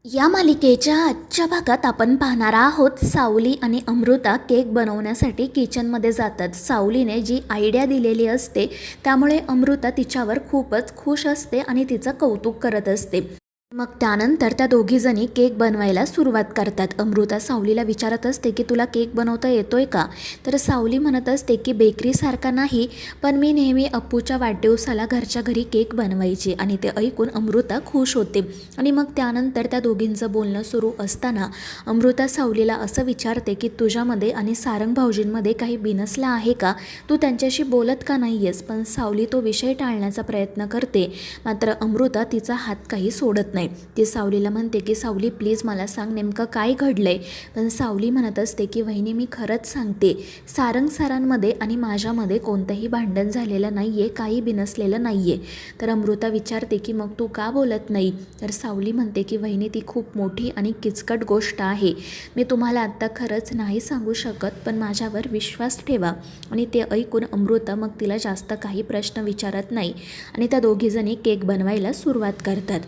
या मालिकेच्या आजच्या भागात आपण पाहणार आहोत सावली आणि अमृता केक बनवण्यासाठी किचनमध्ये जातात. सावलीने जी आयडिया दिलेली असते त्यामुळे अमृता तिच्यावर खूपच खुश असते आणि तिचं कौतुक करत असते. मग त्यानंतर त्या दोघीजणी केक बनवायला सुरुवात करतात. अमृता सावलीला विचारत असते की तुला केक बनवता येतोय का? तर सावली म्हणत असते की बेकरीसारखा नाही, पण मी नेहमी अप्पूच्या वाढदिवसाला घरच्या घरी केक बनवायची. आणि ते ऐकून अमृता खुश होते. आणि मग त्यानंतर त्या दोघींचं बोलणं सुरू असताना अमृता सावलीला असं विचारते की तुझ्यामध्ये आणि सारंग भाऊजींमध्ये काही बिनसलं आहे का? तू त्यांच्याशी बोलत का नाही आहेस? पण सावली तो विषय टाळण्याचा प्रयत्न करते. मात्र अमृता तिचा हात काही सोडत नाही. ती सावलीला म्हणते की सावली प्लीज मला सांग नेमकं काय घडलंय. पण सावली म्हणत असते की वहिनी मी खरंच सांगते, सारंग सरांमध्ये आणि माझ्यामध्ये कोणतंही भांडण झालेलं नाही आहे, काही बिनसलेलं नाही आहे. तर अमृता विचारते की मग तू का बोलत नाही? तर सावली म्हणते की वहिनी ती खूप मोठी आणि किचकट गोष्ट आहे, मी तुम्हाला आत्ता खरंच नाही सांगू शकत, पण माझ्यावर विश्वास ठेवा. आणि ते ऐकून अमृता मग तिला जास्त काही प्रश्न विचारत नाही आणि त्या दोघीजणी केक बनवायला सुरुवात करतात.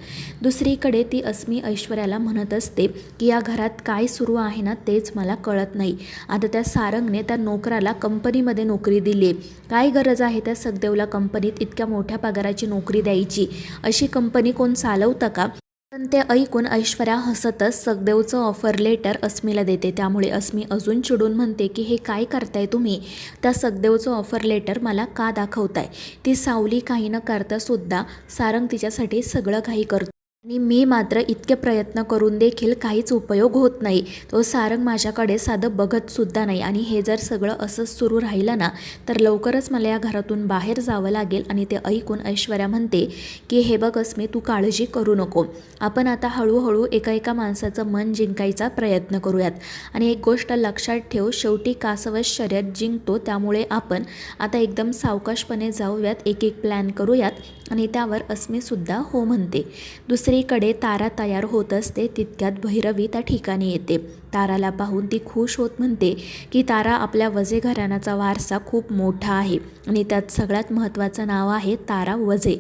दुसरीकडे ती अस्मी ऐश्वर्याला म्हणत असते की या घरात काय सुरू आहे ना तेच मला कळत नाही. आता त्या सारंगने त्या नोकराला कंपनीमध्ये नोकरी दिली आहे, काय गरज आहे त्या सगदेवला कंपनीत इतक्या मोठ्या पगाराची नोकरी द्यायची? अशी कंपनी कोण चालवतं का? पण ते ऐकून ऐश्वर्या हसतच सगदेवचं ऑफर लेटर अस्मीला देते. त्यामुळे अस्मी अजून चिडून म्हणते की हे काय करताय तुम्ही? त्या सगदेवचं ऑफर लेटर मला का दाखवताय? ती सावली काही न करता सुद्धा सारंग तिच्यासाठी सगळं काही करतो आणि मी मात्र इतके प्रयत्न करून देखील काहीच उपयोग होत नाही. तो सारंग माझ्याकडे साधं बघत सुद्धा नाही. आणि हे जर सगळं असंच सुरू राहिलं ना तर लवकरच मला या घरातून बाहेर जावं लागेल. आणि ते ऐकून ऐश्वर्या म्हणते की हे बघ अस्मी तू काळजी करू नको, आपण आता हळूहळू एका एका माणसाचं मन जिंकायचा प्रयत्न करूयात. आणि एक गोष्ट लक्षात ठेव, शेवटी कासवच शर्यत जिंकतो, त्यामुळे आपण आता एकदम सावकाशपणे जाऊयात, एक एक प्लॅन करूयात. आणि त्यावर अस्मीसुद्धा हो म्हणते. दुसरीकडे तारा तयार होत असते तितक्यात भैरवी त्या ठिकाणी येते. ताराला पाहून ती खुश होत म्हणते की तारा आपल्या वजे घराण्याचा वारसा खूप मोठा आहे आणि त्यात सगळ्यात महत्त्वाचं नाव आहे तारा वजे.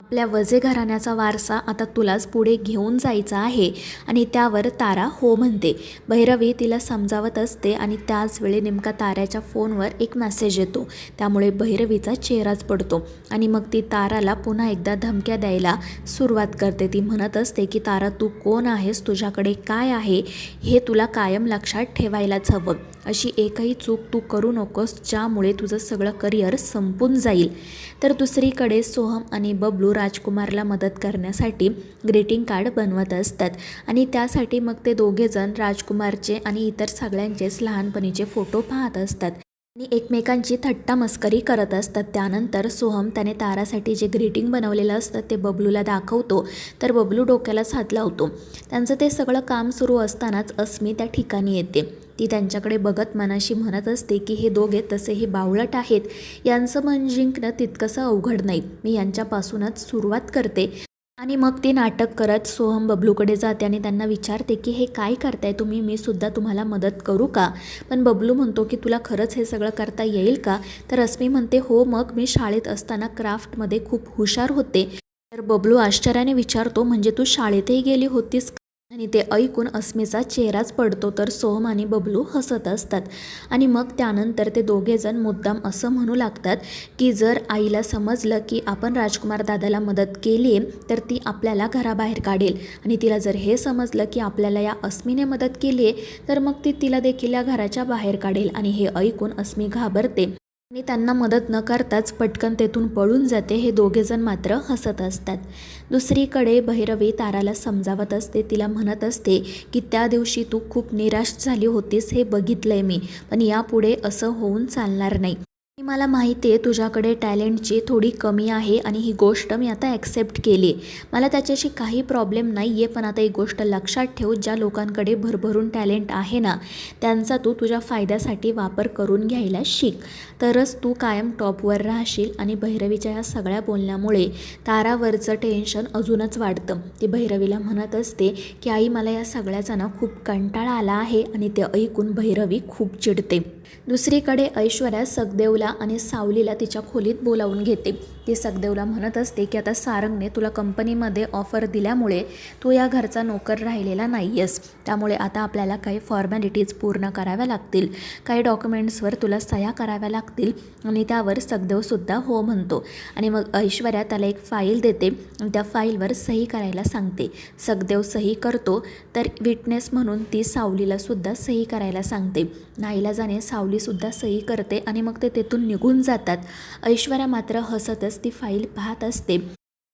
आपल्या वजे घराण्याचा वारसा आता तुलाच पुढे घेऊन जायचा आहे. आणि त्यावर तारा हो म्हणते. भैरवी तिला समजावत असते आणि त्याच वेळी नेमका ताऱ्याच्या फोनवर एक मेसेज येतो. त्यामुळे भैरवीचा चेहराच पडतो आणि मग ती ताराला पुन्हा एकदा धमक्या द्यायला सुरुवात करते. ती म्हणत असते की तारा तू कोण आहेस, तुझ्याकडे काय आहे हे तुला कायम लक्षात ठेवायलाच हवं. अशी एकही चूक तू करू नकोस ज्यामुळे तुझं सगळं करिअर संपून जाईल. तर दुसरीकडे सोहम आणि बबलू राजकुमारला मदत करण्यासाठी ग्रीटिंग कार्ड बनवत असतात. आणि त्यासाठी मग ते दोघेजण राजकुमारचे आणि इतर सगळ्यांचेच लहानपणीचे फोटो पाहत असतात आणि एकमेकांची थट्टा मस्करी करत असतात. त्यानंतर सोहम त्याने तारासाठी जे ग्रीटिंग बनवलेलं असतं ते बबलूला दाखवतो. तर बबलू डोक्यालाच हात लावतो. त्यांचं ते सगळं काम सुरू असतानाच अस्मी त्या ठिकाणी येते. ती त्यांच्याकडे बघत मनाशी म्हणत असते की हे दोघे तसेही बावळट आहेत, यांचं मन जिंकणं तितकंसं अवघड नाही, मी यांच्यापासूनच सुरुवात करते. आणि मग ती नाटक करत सोहम बबलूकडे जाते आणि त्यांना विचारते की हे काय करताय तुम्ही, मी सुद्धा तुम्हाला मदत करू का? पण बबलू म्हणतो की तुला खरंच हे सगळं करता येईल का? तर अस्मी म्हणते हो, मग मी शाळेत असताना क्राफ्टमध्ये खूप हुशार होते. तर बबलू आश्चर्याने विचारतो म्हणजे तू शाळेतही गेली होतीस? आणि ते ऐकून अस्मीचा चेहराच पडतो. तर सोहम आणि बबलू हसत असतात. आणि मग त्यानंतर ते दोघेजण मुद्दाम असं म्हणू लागतात की जर आईला समजलं की आपण राजकुमार दादाला मदत केली आहे तर ती आपल्याला घराबाहेर काढेल. आणि तिला जर हे समजलं की आपल्याला या अस्मीने मदत केली आहे तर मग ती तिला देखील या घराच्या बाहेर काढेल. आणि हे ऐकून अस्मी घाबरते आणि त्यांना मदत न करताच पटकन तेथून पळून जाते. हे दोघेजण मात्र हसत असतात. दुसरीकडे भैरवी ताराला समजावत असते. तिला म्हणत असते की त्या दिवशी तू खूप निराश झाली होतीस हे बघितलंय मी, पण यापुढे असं होऊन चालणार नाही. मला माहिती आहे तुझ्याकडे टॅलेंटची थोडी कमी आहे आणि ही गोष्ट मी आता ॲक्सेप्ट केली. मला त्याच्याशी काही प्रॉब्लेम नाही आहे, पण आता एक गोष्ट लक्षात ठेव, ज्या लोकांकडे भरभरून टॅलेंट आहे ना त्यांचा तू तुझ्या फायद्यासाठी वापर करून घ्यायला शिक, तरच तू कायम टॉपवर राहशील. आणि भैरवीच्या या सगळ्या बोलण्यामुळे तारावरचं टेन्शन अजूनच वाढतं. ती भैरवीला म्हणत असते की आई मला या सगळ्याचा ना खूप कंटाळा आला आहे. आणि ते ऐकून भैरवी खूप चिडते. दुसरीकडे ऐश्वर्या सगदेवला आणि सावलीला तिच्या खोलीत बोलावून घेते. ती सखदेवला म्हणत असते की आता सारंगने तुला कंपनीमध्ये ऑफर दिल्यामुळे तू या घरचा नोकर राहिलेला नाही आहेस, त्यामुळे आता आपल्याला काही फॉर्मॅलिटीज पूर्ण कराव्या लागतील, काही डॉक्युमेंट्सवर तुला सह्या कराव्या लागतील. आणि त्यावर सखदेवसुद्धा हो म्हणतो आणि मग ऐश्वर्या त्याला एक फाईल देते आणि त्या फाईलवर सही करायला सांगते. सखदेव सही करतो तर विटनेस म्हणून ती सावलीलासुद्धा सही करायला सांगते. नाईलाजाने सावलीसुद्धा सही करते आणि मग ते तेथून निघून जातात. ऐश्वर्या मात्र हसतच ती फाईल पाहत असते,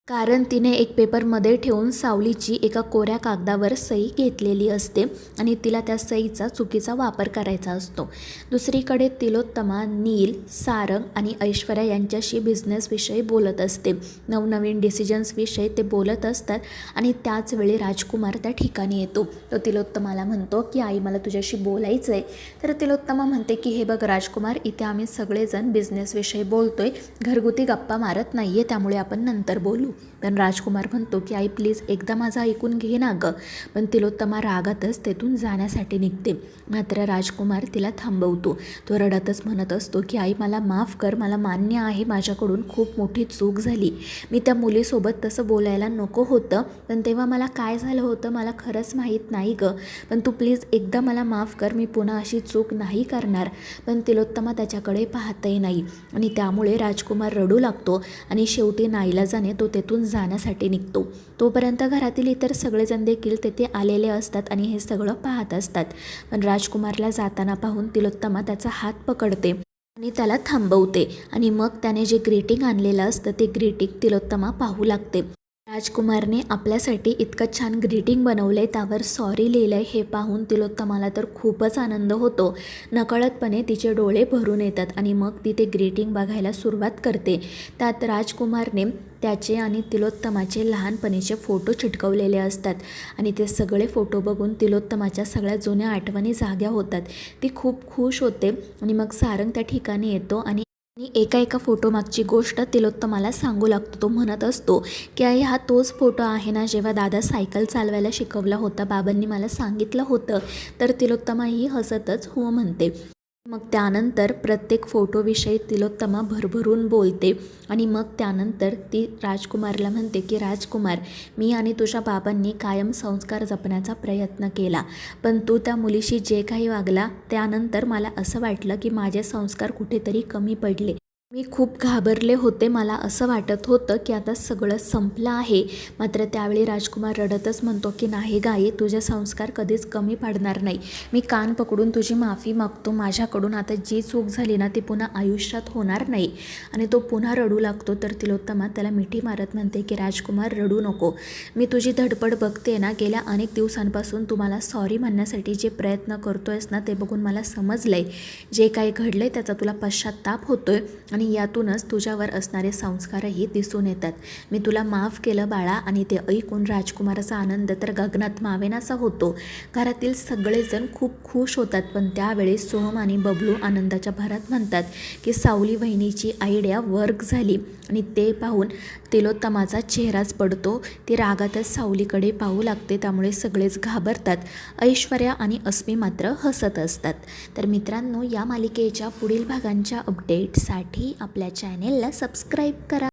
कारण तिने एक पेपरमध्ये ठेवून सावलीची एका कोऱ्या कागदावर सही घेतलेली असते आणि तिला त्या सहीचा चुकीचा वापर करायचा असतो. दुसरीकडे तिलोत्तमा, नील, सारंग आणि ऐश्वर्या यांच्याशी बिझनेसविषयी बोलत असते. नवनवीन डिसिजन्सविषयी ते बोलत असतात आणि त्याचवेळी राजकुमार त्या ठिकाणी येतो. तो तिलोत्तमाला म्हणतो की आई, मला तुझ्याशी बोलायचं आहे. तर तिलोत्तमा म्हणते की हे बघ राजकुमार, इथे आम्ही सगळेजण बिझनेसविषयी बोलतोय, घरगुती गप्पा मारत नाही आहे, त्यामुळे आपण नंतर बोलू. पण राजकुमार म्हणतो की आई प्लीज एकदा माझं ऐकून घे ना गं. पण तिलोत्तमा रागातच तेथून जाण्यासाठी निघते. मात्र राजकुमार तिला थांबवतो. तो रडतच म्हणत असतो की आई मला माफ कर, मला मान्य आहे माझ्याकडून खूप मोठी चूक झाली, मी त्या मुलीसोबत तसं बोलायला नको होतं, पण तेव्हा मला काय झालं होतं मला खरंच माहीत नाही गं, पण तू प्लीज एकदा मला माफ कर, मी पुन्हा अशी चूक नाही करणार. पण तिलोत्तमा त्याच्याकडे पाहतही नाही आणि त्यामुळे राजकुमार रडू लागतो आणि शेवटी नाईलाजाने तो तेथून जाण्यासाठी निघतो. तोपर्यंत घरातील इतर सगळेजण देखील तेथे आलेले असतात आणि हे सगळं पाहत असतात. पण राजकुमारला जाताना पाहून तिलोत्तमा त्याचा हात पकडते आणि त्याला थांबवते आणि मग त्याने जे ग्रीटिंग आणलेलं असतं ते ग्रीटिंग तिलोत्तमा पाहू लागते. राजकुमारने आपल्यासाठी इतकं छान ग्रीटिंग बनवलं आहे, त्यावर सॉरी लिहिलं आहे, हे पाहून तिलोत्तमाला तर खूपच आनंद होतो. नकळतपणे तिचे डोळे भरून येतात आणि मग ती ते ग्रीटिंग बघायला सुरुवात करते. त्यात राजकुमारने त्याचे आणि तिलोत्तमाचे लहानपणीचे फोटो चिटकवलेले असतात आणि ते सगळे फोटो बघून तिलोत्तमाच्या सगळ्या जुन्या आठवणी जाग्या होतात. ती खूप खुश होते आणि मग सारंग त्या ठिकाणी येतो आणि एका फोटोमागची गोष्ट तिलोत्तमाला सांगू लागतो. तो म्हणत असतो की आई, हा तोच फोटो आहे ना जेव्हा दादा सायकल चालवायला शिकवला होता, बाबांनी मला सांगितलं होतं. तर तिलोत्तमा ही हसतच हो म्हणते. मग त्यानंतर प्रत्येक फोटोविषयी तिलोत्तमा भरभरून बोलते आणि मग त्यानंतर ती राजकुमारला म्हणते की राजकुमार, मी आणि तुझ्या बाबांनी कायम संस्कार जपण्याचा प्रयत्न केला, पण तू त्या मुलीशी जे काही वागला त्यानंतर मला असं वाटलं की माझे संस्कार कुठेतरी कमी पडले. मी खूप घाबरले होते, मला असं वाटत होतं की आता सगळं संपलं आहे. मात्र त्यावेळी राजकुमार रडतच म्हणतो की नाही गाई, तुझे संस्कार कधीच कमी पडणार नाही. मी कान पकडून तुझी माफी मागतो, माझ्याकडून आता जी चूक झाली ना ती पुन्हा आयुष्यात होणार नाही. आणि तो पुन्हा रडू लागतो. तर तिलोत्तमा त्याला मिठी मारत म्हणते की राजकुमार रडू नको, मी तुझी धडपड बघते ना, गेल्या अनेक दिवसांपासून तू मला सॉरी म्हणण्यासाठी जे प्रयत्न करतोयस ना ते बघून मला समजलं आहे, जे काही घडलं आहे त्याचा तुला पश्चात्ताप होतोय आणि यातूनच तुझ्यावर असणारे संस्कारही दिसून येतात. मी तुला माफ केलं बाळा. आणि ते ऐकून राजकुमाराचा आनंद तर गगनात मावेनासा होतो. घरातील सगळेजण खूप खुश होतात. पण त्यावेळी सोहम आणि बबलू आनंदाच्या भरात म्हणतात की सावली वहिनीची आयडिया वर्क झाली आणि ते पाहून तिलोत्तमाचा चेहराच पडतो. ती रागातच सावलीकडे पाहू लागते, त्यामुळे सगळेच घाबरतात. ऐश्वर्या आणि अस्मी मात्र हसत असतात. तर मित्रांनो, या मालिकेच्या पुढील भागांच्या अपडेटसाठी आपल्या चॅनेलला सबस्क्राईब करा.